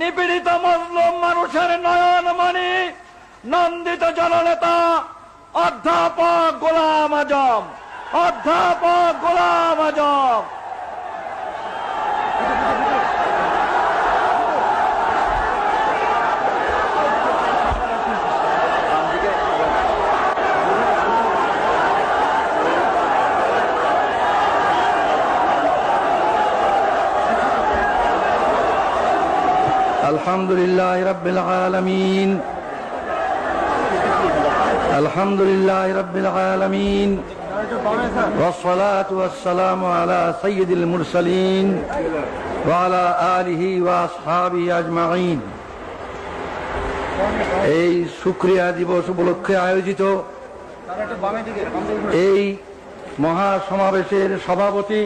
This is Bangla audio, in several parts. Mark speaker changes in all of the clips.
Speaker 1: নিপীড়িত মজলুম মানুষের নয়নমণি নন্দিত জননেতা অধ্যাপক গোলাম আজম, অধ্যাপক গোলাম আজম।
Speaker 2: আলহামদুলিল্লাহ রাব্বিল আলামিন, আলহামদুলিল্লাহ রাব্বিল আলামিন, ওয়াসসালাতু ওয়াসসালামু আলা সাইয়্যিদিল মুরসালিন ওয়া আলা আলিহি ওয়া আসহাবিহি আজমাইন। এই শুকরিয়া দিবস উপলক্ষে আয়োজিত এই মহাসমাবেশের সভাপতি,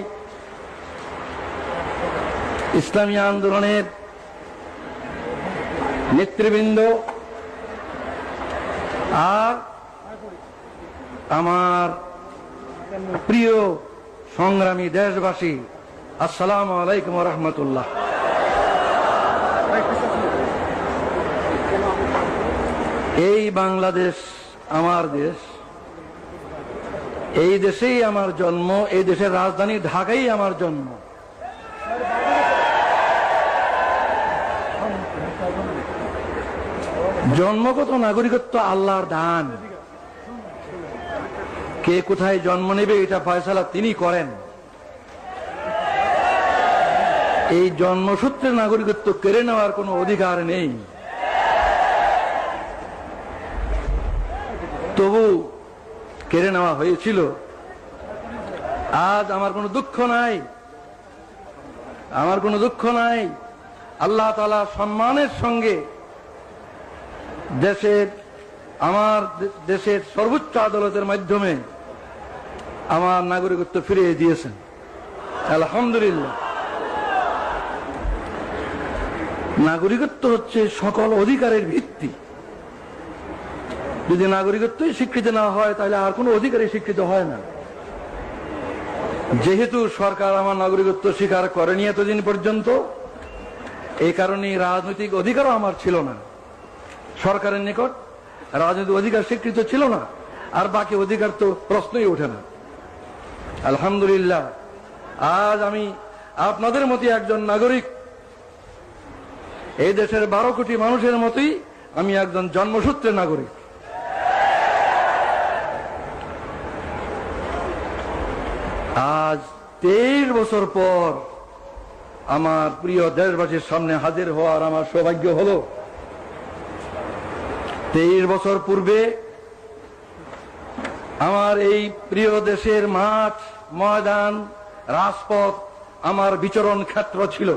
Speaker 2: ইসলামী আন্দোলনের নেতৃবৃন্দ আর আমার প্রিয় সংগ্রামী দেশবাসী, আসসালামু আলাইকুম ওয়া রাহমাতুল্লাহ। এই বাংলাদেশ আমার দেশ, এই দেশেই আমার জন্ম, এই দেশের রাজধানী ঢাকাই আমার জন্ম। জন্মগত নাগরিকত্ব আল্লাহর দান। কে কোথায় জন্ম নেবে এটা ফয়সালা তিনি করেন। এই জন্মসূত্রে নাগরিকত্ব কেড়ে নেওয়ার কোনো অধিকার নেই। তবু কেড়ে নেওয়া হয়েছিল। আজ আমার কোনো দুঃখ নাই, আমার কোনো দুঃখ নাই। আল্লাহ তাআলা সম্মানের সঙ্গে আমার দেশের সর্বোচ্চ আদালতের মাধ্যমে আমার নাগরিকত্ব ফিরিয়ে দিয়েছেন, আলহামদুলিল্লাহ। নাগরিকত্ব হচ্ছে সকল অধিকারের ভিত্তি। যদি নাগরিকত্বই স্বীকৃত না হয় তাহলে আর কোনো অধিকারই স্বীকৃত হয় না। যেহেতু সরকার আমার নাগরিকত্ব স্বীকার করেনি এতদিন পর্যন্ত, এই কারণে রাজনৈতিক অধিকারও আমার ছিল না। সরকারের নিকট রাজনৈতিক অধিকার স্বীকৃত ছিল না, আর বাকি অধিকার তো প্রশ্নই ওঠে না। আলহামদুলিল্লাহ, আজ আমি আপনাদের মতো একজন নাগরিক, এই দেশের 12 কোটি মানুষের মতোই আমি একজন জন্মসূত্রে নাগরিক। আজ 23 বছর পর আমার প্রিয় দেশবাসীর সামনে হাজির হওয়ার আমার সৌভাগ্য হলো। 23 বছর পূর্বে আমার এই প্রিয় দেশের মাঠ, ময়দান, রাজপথ আমার বিচরণ ক্ষেত্র ছিল।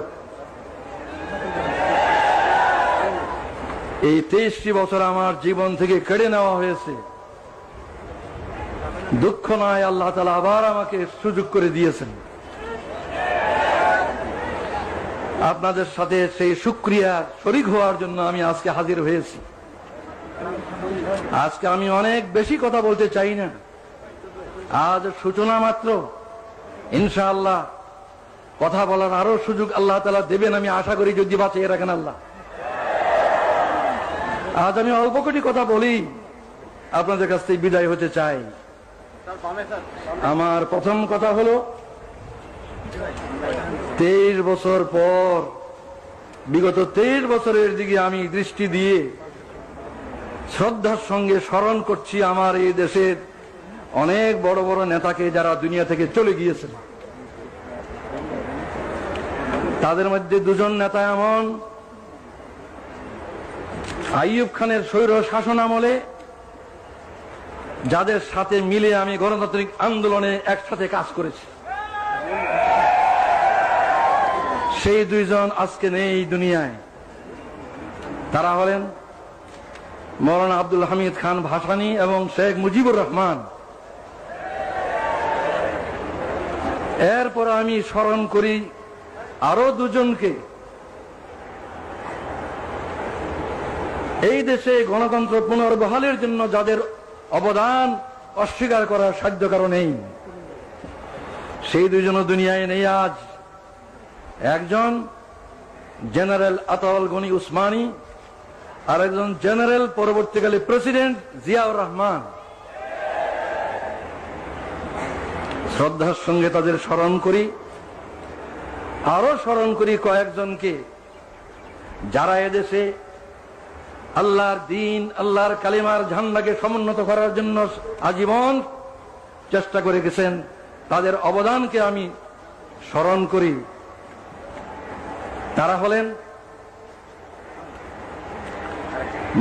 Speaker 2: এই 23টি বছর আমার জীবন থেকে কেড়ে নেওয়া হয়েছে। দুঃখ নয়, আল্লাহ তাআলা আবার আমাকে সুযোগ করে দিয়েছেন। আপনাদের সাথে সেই শুকরিয়া শরীক হওয়ার জন্য আমি আজকে হাজির হয়েছি। আজকে আমি অনেক বেশি কথা বলতে চাই না, আজ সূচনা মাত্র। ইনশাআল্লাহ কথা বলার আরো সুযোগ আল্লাহ তাআলা দেবেন, আমি আশা করি, যদি বাঁচিয়ে রাখেন আল্লাহ। আজ আমি অল্প কটি কথা বলি, আপনাদের কাছ থেকে বিদায় হতে চাই। আমার প্রথম কথা হলো, 23 বছর পর, বিগত 23 বছরের দিকে আমি দৃষ্টি দিয়ে শ্রদ্ধার সঙ্গে স্মরণ করছি আমার এই দেশের অনেক বড় বড় নেতাকে, যারা দুনিয়া থেকে চলে গিয়েছেন। তাদের মধ্যে 2 জন নেতা এমন, আইয়ুব খানের স্বৈর শাসন আমলে যাদের সাথে মিলে আমি গণতান্ত্রিক আন্দোলনে একসাথে কাজ করেছি, সেই 2 জন আজকে নেই দুনিয়ায়। তারা হলেন মৌলানা আব্দুল হামিদ খান ভাসানী এবং শেখ মুজিবুর রহমান। এরপর আমি স্মরণ করি আরো 2 জনকে। এই দেশে গণতন্ত্র পুনর্বহালের জন্য যাদের অবদান অস্বীকার করার সাধ্য কারণ নেই, সেই 2 জন দুনিয়ায় নেই আজ। একজন জেনারেল আতাউল গনি উসমানী, আর একজন জেনারেল পরবর্তীকালে প্রেসিডেন্ট জিয়াউর রহমান। শ্রদ্ধার সঙ্গে তাদের স্মরণ করি। আরো স্মরণ করি কয়েকজনকে যারা এদেশে আল্লাহর দ্বীন, আল্লাহর কালিমার ঝান্ডাকে সমুন্নত করার জন্য আজীবন চেষ্টা করে গেছেন। তাদের অবদানকে আমি স্মরণ করি। তারা হলেন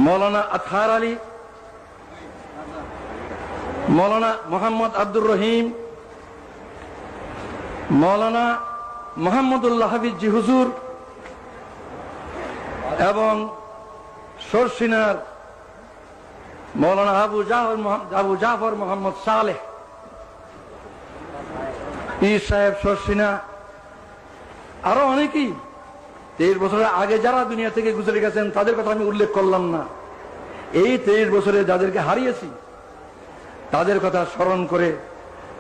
Speaker 2: মৌলানা আতহার আলী, মৌলানা মোহাম্মদ আব্দুর রহিম, মৌলানা মোহাম্মদুল্লাহ হাফিজ জি হুজুর এবং সরসিনার মৌলানা আবু জাফর মোহাম্মদ সালেহ, পীর সাহেব সরসিনা, আরো অনেকেই 23 বছরের আগে যারা দুনিয়া থেকে গুজরে গেছেন তাদের কথা আমি উল্লেখ করলাম না। এই 23 বছরে যাদেরকে হারিয়েছি তাদের কথা স্মরণ করে,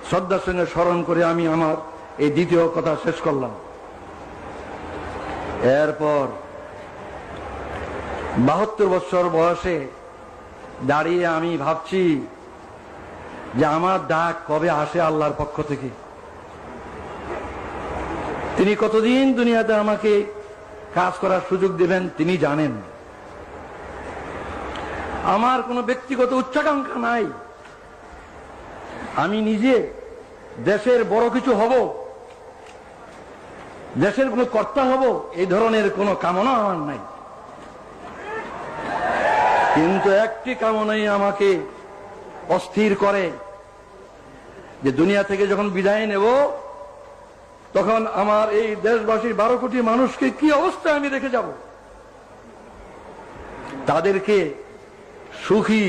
Speaker 2: শ্রদ্ধার সঙ্গে স্মরণ করে আমি আমার এই দ্বিতীয় কথা শেষ করলাম। এরপর 72 বছর বয়সে দাঁড়িয়ে আমি ভাবছি যে আমার ডাক কবে আসে আল্লাহর পক্ষ থেকে। তিনি কতদিন দুনিয়াতে আমাকে কাজ করার সুযোগ দেবেন তিনি জানেন। আমার কোনো ব্যক্তিগত উচ্চাকাঙ্ক্ষা নাই। আমি নিজে দেশের বড় কিছু হব, দেশের কোনো কর্তা হব, এই ধরনের কোনো কামনা আমার নাই। কিন্তু একটি কামনাই আমাকে অস্থির করে যে দুনিয়া থেকে যখন বিদায় নেব তখন আমার এই দেশবাসীর 12 কোটি মানুষকে কি অবস্থায় আমি রেখে যাব। তাদেরকে সুখী,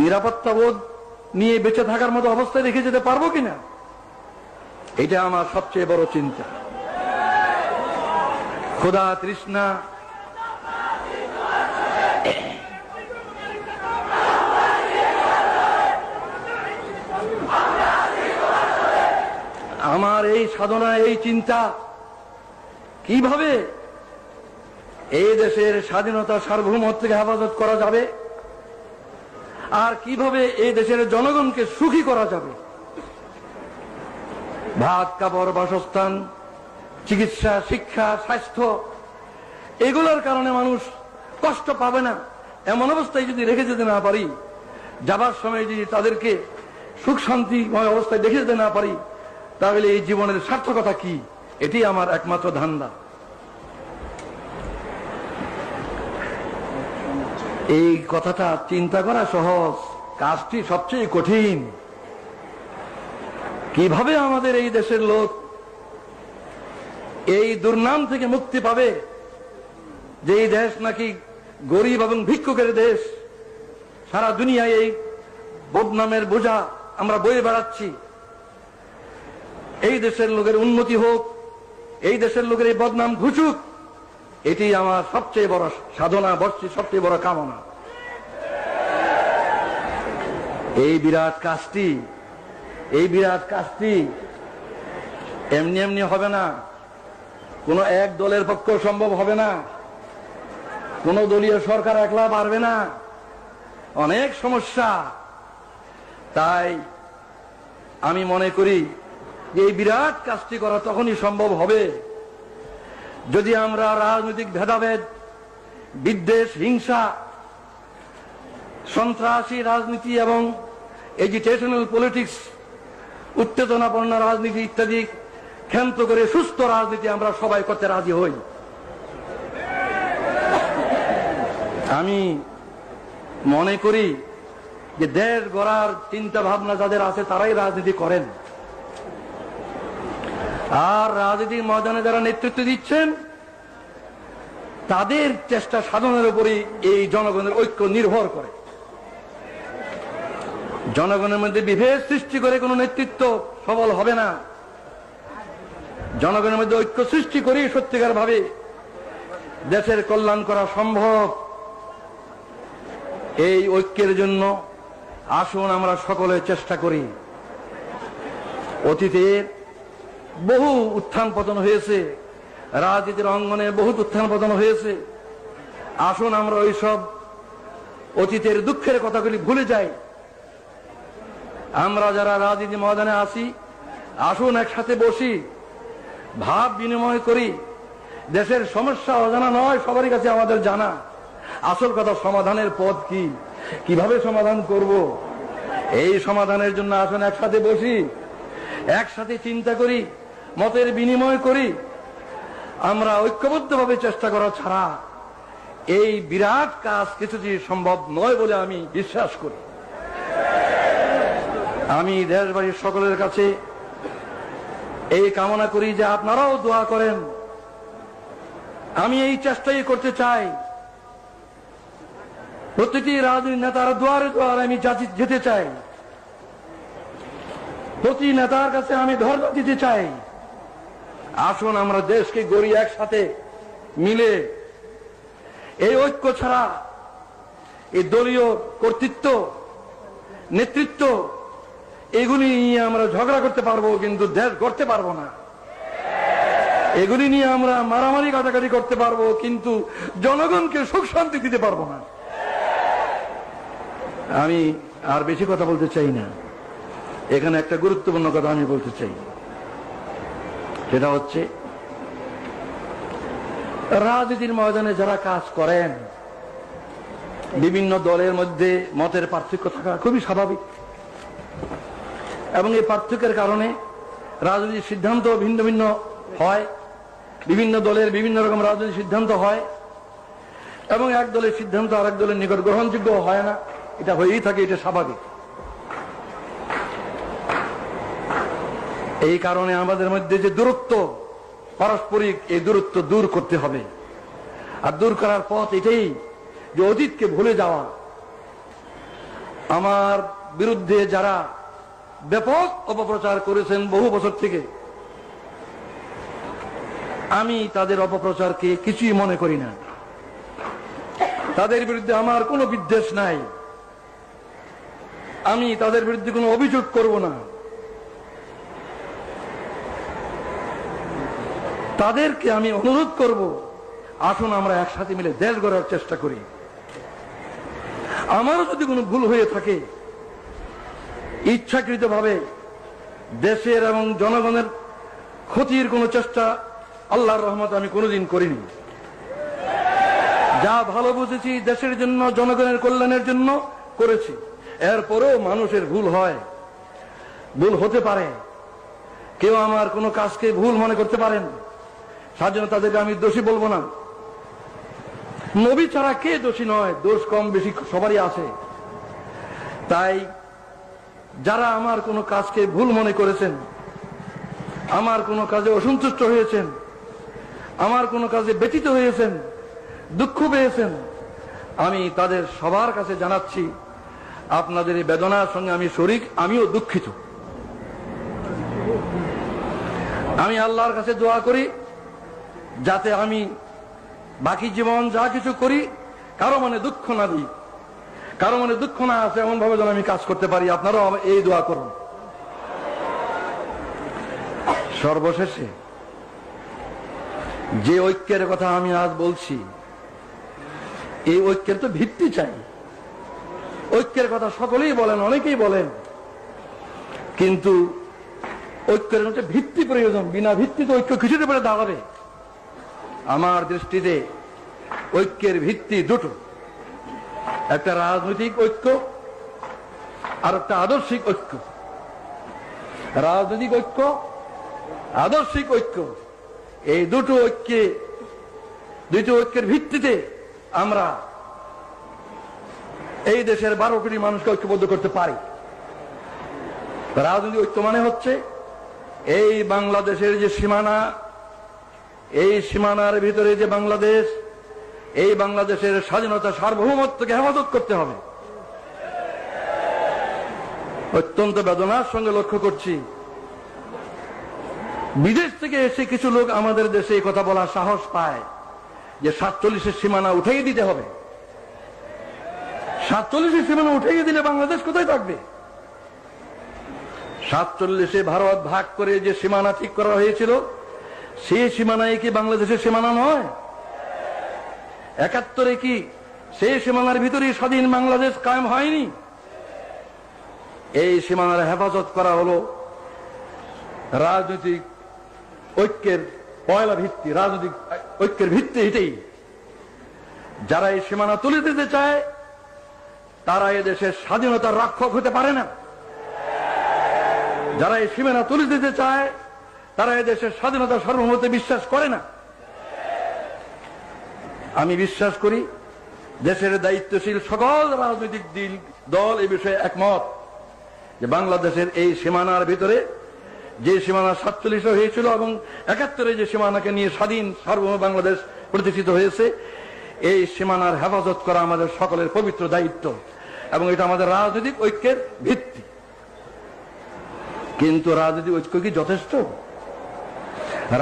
Speaker 2: নিরাপত্তাবোধ নিয়ে বেঁচে থাকার মতো অবস্থায় রেখে যেতে পারবো কিনা, এটা আমার সবচেয়ে বড় চিন্তা। ক্ষুধা তৃষ্ণা আমার এই সাধনা, এই চিন্তা কিভাবে এই দেশের স্বাধীনতা সার্বভৌমত্বকে হেফাজত করা যাবে আর কিভাবে এই দেশের জনগণকে সুখী করা যাবে। ভাত, কাপড়, বাসস্থান, চিকিৎসা, শিক্ষা, স্বাস্থ্য এগুলোর কারণে মানুষ কষ্ট পাবে না এমন অবস্থায় যদি রেখে যেতে না পারি, যাবার সময় যদি তাদেরকে সুখ শান্তিময় অবস্থায় দেখে যেতে না পারি, তাহলে এই জীবনের সার্থকতা কি? এটি আমার একমাত্র ধান্দা। এই কথাটা চিন্তা করা সহজ, কাজটি সবচেয়ে কঠিন। কিভাবে আমাদের এই দেশের লোক এই দুর্নাম থেকে মুক্তি পাবে যে এই দেশ নাকি গরিব এবং ভিক্ষুকের দেশ, সারা দুনিয়ায় এই বদনামের বোঝা আমরা বয়ে বেড়াচ্ছি। এই দেশের লোকের উন্নতি হোক, এই দেশের লোকের এই বদনাম ঘুচুক, এটি আমার সবচেয়ে বড় সাধনা, সবচেয়ে বড় কামনা। এই বিরাট কাজটি এমনি এমনি হবে না, কোন এক দলের পক্ষে সম্ভব হবে না, কোন দলীয় সরকার একলা পারবে না, অনেক সমস্যা। তাই আমি মনে করি যে এই বিরাট কাজটি করা তখনই সম্ভব হবে যদি আমরা রাজনৈতিক ভেদাভেদ, বিদ্বেষ, হিংসা, সন্ত্রাসী রাজনীতি এবং এজিটেশনাল পলিটিক্স, উত্তেজনাপূর্ণ রাজনীতি ইত্যাদি ক্ষান্ত করে সুস্থ রাজনীতি আমরা সবাই করতে রাজি হই। আমি মনে করি যে দেশ গড়ার চিন্তা ভাবনা যাদের আছে তারাই রাজনীতি করেন, আর রাজনীতির ময়দানে যারা নেতৃত্ব দিচ্ছেন তাদের চেষ্টা সাধনের উপরই এই জনগণের ঐক্য নির্ভর করে। জনগণের মধ্যে বিভেদ সৃষ্টি করে কোনো নেতৃত্ব সবল হবে না। জনগণের মধ্যে ঐক্য সৃষ্টি করেই সত্যিকার ভাবে দেশের কল্যাণ করা সম্ভব। এই ঐক্যের জন্য আসুন আমরা সকলে চেষ্টা করি। অতীতের বহু উত্থান পতন হয়েছে, রাজনীতির অঙ্গনে বহুত উত্থান পতন হয়েছে। আসুন আমরা ওইসব অতীতের দুঃখের কথাগুলি ভুলে যাই। আমরা যারা রাজনীতি ময়দানে আছি, আসুন একসাথে বসি, ভাব বিনিময় করি। দেশের সমস্যা অজানা নয়, সবারই কাছে আমাদের জানা। আসল কথা সমাধানের পথ কি, কিভাবে সমাধান করব, এই সমাধানের জন্য আসুন একসাথে বসি, একসাথে চিন্তা করি, মতের বিনিময় করি। আমরা ঐক্যবদ্ধভাবে চেষ্টা করা ছাড়া এই বিরাট কাজ কিছুটি সম্ভব নয় বলে আমি বিশ্বাস করি। আমি দেশবাসীর সকলের কাছে এই কামনা করি যে আপনারাও দোয়া করেন। আমি এই চেষ্টাই করতে চাই, প্রতিটি রাজনৈতিক নেতার দুয়ারে দুয়ারে আমি যেতে চাই, প্রতি নেতার কাছে আমি ধর্ম দিতে চাই। আসুন আমরা দেশকে গড়ি একসাথে মিলে। এই ঐক্য ছাড়া এই দলীয় কর্তৃত্ব, নেতৃত্ব, এগুলি নিয়ে আমরা ঝগড়া করতে পারবো, কিন্তু দেশ গড়তে পারবো না। এগুলি নিয়ে আমরা মারামারি কাটাকাটি করতে পারবো, কিন্তু জনগণকে সুখ শান্তি দিতে পারবো না। আমি আর বেশি কথা বলতে চাই না। এখানে একটা গুরুত্বপূর্ণ কথা আমি বলতে চাই, সেটা হচ্ছে রাজনীতির ময়দানে যারা কাজ করেন, বিভিন্ন দলের মধ্যে মতের পার্থক্য থাকা খুবই স্বাভাবিক, এবং এই পার্থক্যের কারণে রাজনৈতিক সিদ্ধান্ত ভিন্ন ভিন্ন হয়। বিভিন্ন দলের বিভিন্ন রকম রাজনৈতিক সিদ্ধান্ত হয়, এবং এক দলের সিদ্ধান্ত আরেক দলের নিকট গ্রহণযোগ্য হয় না। এটা হয়েই থাকে, এটা স্বাভাবিক। এই কারণে আমাদের মধ্যে যে দূরত্ব পারস্পরিক, এই দূরত্ব দূর করতে হবে। আর দূর করার পথ এটাই যে অতীতকে ভুলে যাওয়া। আমার বিরুদ্ধে যারা ব্যাপক অপপ্রচার করেছেন বহু বছর থেকে, আমি তাদের অপপ্রচারকে কিছুই মনে করি না। তাদের বিরুদ্ধে আমার কোনো বিদ্বেষ নাই, আমি তাদের বিরুদ্ধে কোনো অভিযোগ করব না। তাদেরকে আমি অনুরোধ করব, আসুন আমরা একসাথে মিলে দেশ গড়ার চেষ্টা করি। আমারও যদি কোনো ভুল হয়ে থাকে, ইচ্ছাকৃতভাবে দেশের এবং জনগণের ক্ষতির কোনো চেষ্টা আল্লাহর রহমতে আমি কোনোদিন করিনি। যা ভালো বুঝেছি দেশের জন্য, জনগণের কল্যাণের জন্য করেছি। এরপরেও মানুষের ভুল হয়, ভুল হতে পারে। কেউ আমার কোনো কাজকে ভুল মনে করতে পারেন, তার জন্য তাদেরকে আমি দোষী বলবো না। নবী ছাড়া কে দোষী নয়, দোষ কম বেশি সবারই আছে। তাই যারা আমার কোনো কাজকে ভুল মনে করেছেন, আমার কোনো কাজে অসন্তুষ্ট হয়েছেন, আমার কোনো কাজে ব্যথিত হয়েছেন, দুঃখ পেয়েছেন, আমি তাদের সবার কাছে জানাচ্ছি, আপনাদের এই বেদনার সঙ্গে আমি শরিক, আমিও দুঃখিত। আমি আল্লাহর কাছে দোয়া করি যাতে আমি বাকি জীবন যা কিছু করি কারো মনে দুঃখ না দিই, কারো মনে দুঃখ না আসে এমন ভাবে যেন আমি কাজ করতে পারি। আপনারাও এই দোয়া করুন। সর্বশেষে যে ঐক্যের কথা আমি আজ বলছি, এই ঐক্যের তো ভিত্তি চাই। ঐক্যের কথা সকলেই বলেন, অনেকেই বলেন, কিন্তু ঐক্যের মধ্যে ভিত্তি প্রয়োজন। বিনা ভিত্তিতে ঐক্য কিছুতে পারে দাঁড়াবে। আমার দৃষ্টিতে ঐক্যের ভিত্তি দুটো, একটা রাজনৈতিক ঐক্য আর একটা আদর্শিক ঐক্য। রাজনৈতিক ঐক্য, আদর্শিক ঐক্য, এই দুটো ঐক্যের ভিত্তিতে আমরা এই দেশের 12 কোটি মানুষকে ঐক্যবদ্ধ করতে পারি। রাজনৈতিক ঐক্য মানে হচ্ছে এই বাংলাদেশের যে সীমানা, এই সীমানার ভিতরে যে বাংলাদেশ, এই বাংলাদেশের স্বাধীনতা, সার্বভৌমত্বকে হেফাজত করতে হবে। অত্যন্ত বেদনার সঙ্গে লক্ষ্য করছি, বিদেশ থেকে এসে কিছু লোক আমাদের দেশে এই কথা বলার সাহস পায় যে 47-এর সীমানা উঠিয়ে দিতে হবে। 47-এর সীমানা উঠিয়ে দিলে বাংলাদেশ কোথায় থাকবে? 47-এ ভারত ভাগ করে যে সীমানা ঠিক করা হয়েছিল, সেই সীমানায় কি বাংলাদেশের সীমানা নয়? 71-এ কি সেই সীমানার ভিতরেই স্বাধীন বাংলাদেশ কায়েম হয়নি? এই সীমানার হেফাজত করা হলো রাজনৈতিক ঐক্যের পয়লা ভিত্তি, রাজনৈতিক ঐক্যের ভিত্তি এটাই। যারা এই সীমানা তুলে দিতে চায় তারা এদেশের স্বাধীনতার রক্ষক হতে পারে না। যারা এই সীমানা তুলে দিতে চায় তারা এদেশের স্বাধীনতার সার্বভৌমত্বে বিশ্বাস করে না। আমি বিশ্বাস করি দেশের দায়িত্বশীল সকল রাজনৈতিক দল এই বিষয়ে একমত যে বাংলাদেশের এই সীমানার ভিতরে যে সীমানা 47 হয়েছিল এবং 71-এ যে সীমানাকে নিয়ে স্বাধীন সার্বভৌম বাংলাদেশ প্রতিষ্ঠিত হয়েছে, এই সীমানার হেফাজত করা আমাদের সকলের পবিত্র দায়িত্ব এবং এটা আমাদের রাজনৈতিক ঐক্যের ভিত্তি। কিন্তু রাজনৈতিক ঐক্য কি যথেষ্ট?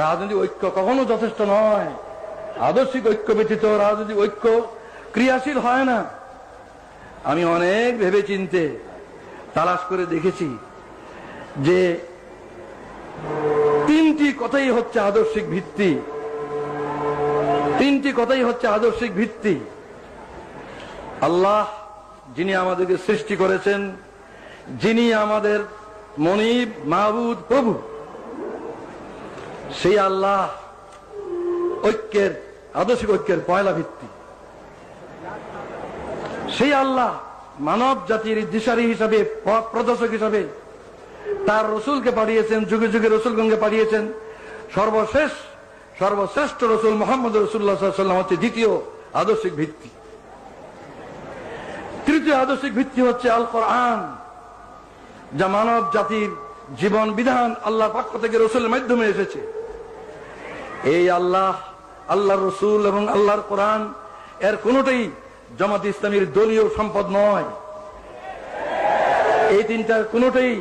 Speaker 2: রাজনৈতিক ঐক্য কখনো যথেষ্ট নয়। আদর্শিক ঐক্য ব্যতীত রাজনৈতিক ঐক্য ক্রিয়াশীল হয় না। আমি অনেক ভেবে চিন্তে তালাশ করে দেখেছি যে তিনটি কথাই হচ্ছে আদর্শিক ভিত্তি। তিনটি কথাই হচ্ছে আদর্শিক ভিত্তি। আল্লাহ যিনি আমাদেরকে সৃষ্টি করেছেন, যিনি আমাদের মনিব, মাহবুদ, প্রভু, সেই আল্লাহ ঐক্যের, আদর্শিক ঐক্যের পয়লা ভিত্তি। সেই আল্লাহ মানব জাতির দিশারি হিসাবে, পথ প্রদর্শক হিসাবে তার রসুলকে পাঠিয়েছেন, যুগে যুগে রসুলগণকে পাঠিয়েছেন। সর্বশ্রেষ্ঠ রসুল মোহাম্মদ রাসূলুল্লাহ সাল্লাল্লাহু আলাইহি ওয়াসাল্লাম হচ্ছে দ্বিতীয় আদর্শিক ভিত্তি। তৃতীয় আদর্শিক ভিত্তি হচ্ছে আল কোরআন, যা মানব জাতির জীবন বিধান আল্লাহর পক্ষ থেকে রসুলের মাধ্যমে এসেছে। এই আল্লাহর রসুল এবং আল্লাহর কোরআন এর কোনটাই জামাত ইসলামীর দলীয় সম্পদ নয়। এই তিনটার কোনটাই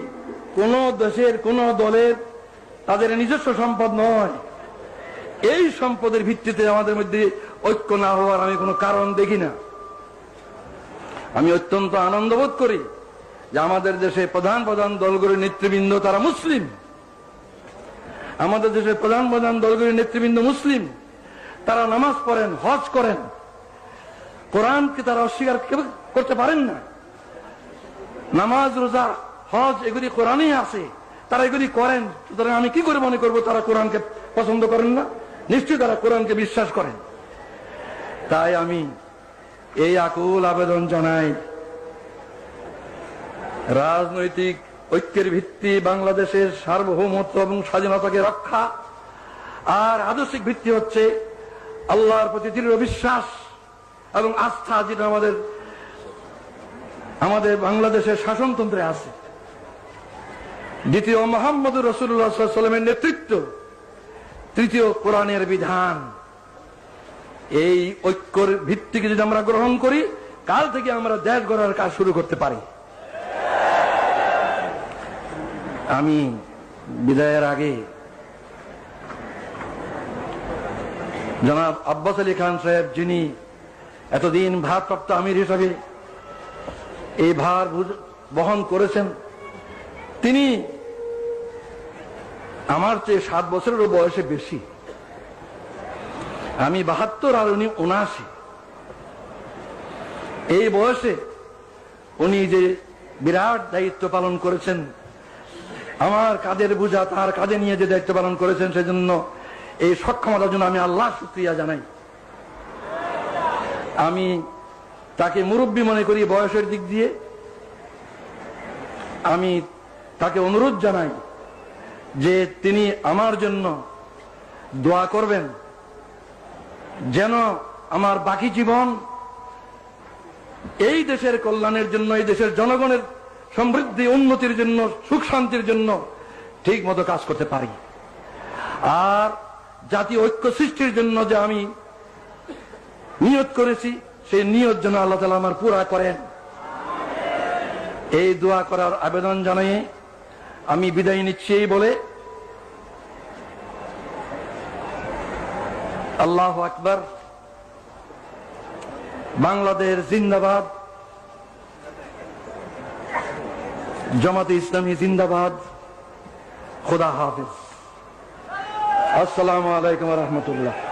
Speaker 2: কোন দেশের কোন দলের তাদের নিজস্ব সম্পদ নয়। এই সম্পদের ভিত্তিতে আমাদের মধ্যে ঐক্য না হওয়ার আমি কোনো কারণ দেখি না। আমি অত্যন্ত আনন্দ বোধ করি যে আমাদের দেশে প্রধান প্রধান দলগুলির নেতৃবৃন্দ তারা মুসলিম। আমাদের দেশের প্রধান প্রধান দলগুলির নেতৃবৃন্দ মুসলিম। তারা নামাজ পড়েন, হজ করেন, কোরআনকে তারা অস্বীকার করতে পারেন না। নামাজ, রোজা, হজ এগুলি কোরআনেই আছে, তারা এগুলি করেন। সুতরাং আমি কি করে মনে করবো তারা কোরআনকে পছন্দ করেন না? নিশ্চয়ই তারা কোরআনকে বিশ্বাস করেন। তাই আমি এই আকুল আবেদন জানাই, রাজনৈতিক ঐক্যের ভিত্তি বাংলাদেশের সার্বভৌমত্ব এবং স্বাধীনতাকে রক্ষা, আর আদর্শিক ভিত্তি হচ্ছে আল্লাহর প্রতি দৃঢ় বিশ্বাস এবং আস্থা, যেটা আমাদের বাংলাদেশের শাসনতন্ত্রে আছে। দ্বিতীয় মুহাম্মদ রাসূলুল্লাহ সাল্লাল্লাহু আলাইহি ওয়াসাল্লামের নেতৃত্ব, তৃতীয় কোরআনের বিধান। এই ঐক্যের ভিত্তিকে যদি আমরা গ্রহণ করি, কাল থেকে আমরা দেশ গড়ার কাজ শুরু করতে পারি। আমি বিদায়ের আগে জনাব আব্বাস আলী খান সাহেব, যিনি এতদিন ভারপ্রাপ্ত আমির হিসাবে এই ভার বহন করেছেন, তিনি আমার চেয়ে 7 বছরেরও বয়সে বেশি। আমি 72 আর উনি 79। এই বয়সে উনি যে বিরাট দায়িত্ব পালন করেছেন, আমার কাঁধের বোঝা তার কাঁধে নিয়ে যে দায়িত্ব পালন করেছেন, সেজন্য এই সক্ষমতার জন্য আমি আল্লাহর শুকরিয়া জানাই। আমি তাকে মুরব্বী মনে করি বয়সের দিক দিয়ে। আমি তাকে অনুরোধ জানাই যে তিনি আমার জন্য দোয়া করবেন, যেন আমার বাকি জীবন এই দেশের কল্যাণের জন্য, এই দেশের জনগণের সমৃদ্ধি উন্নতির জন্য, সুখ শান্তির জন্য ঠিক মতো কাজ করতে পারি। আর জাতীয় ঐক্য সৃষ্টির জন্য যে আমি নিয়ত করেছি, সেই নিয়ত যেন আল্লাহ তাআলা আমার পুরা করেন। এই দোয়া করার আবেদন জানিয়ে আমি বিদায় নিচ্ছি এই বলে, আল্লাহু আকবার, বাংলাদেশ জিন্দাবাদ, জামাতে ইসলামী জিন্দাবাদ, খোদা হাফেজ। আসসালামু আলাইকুম রহমতুল্লাহ।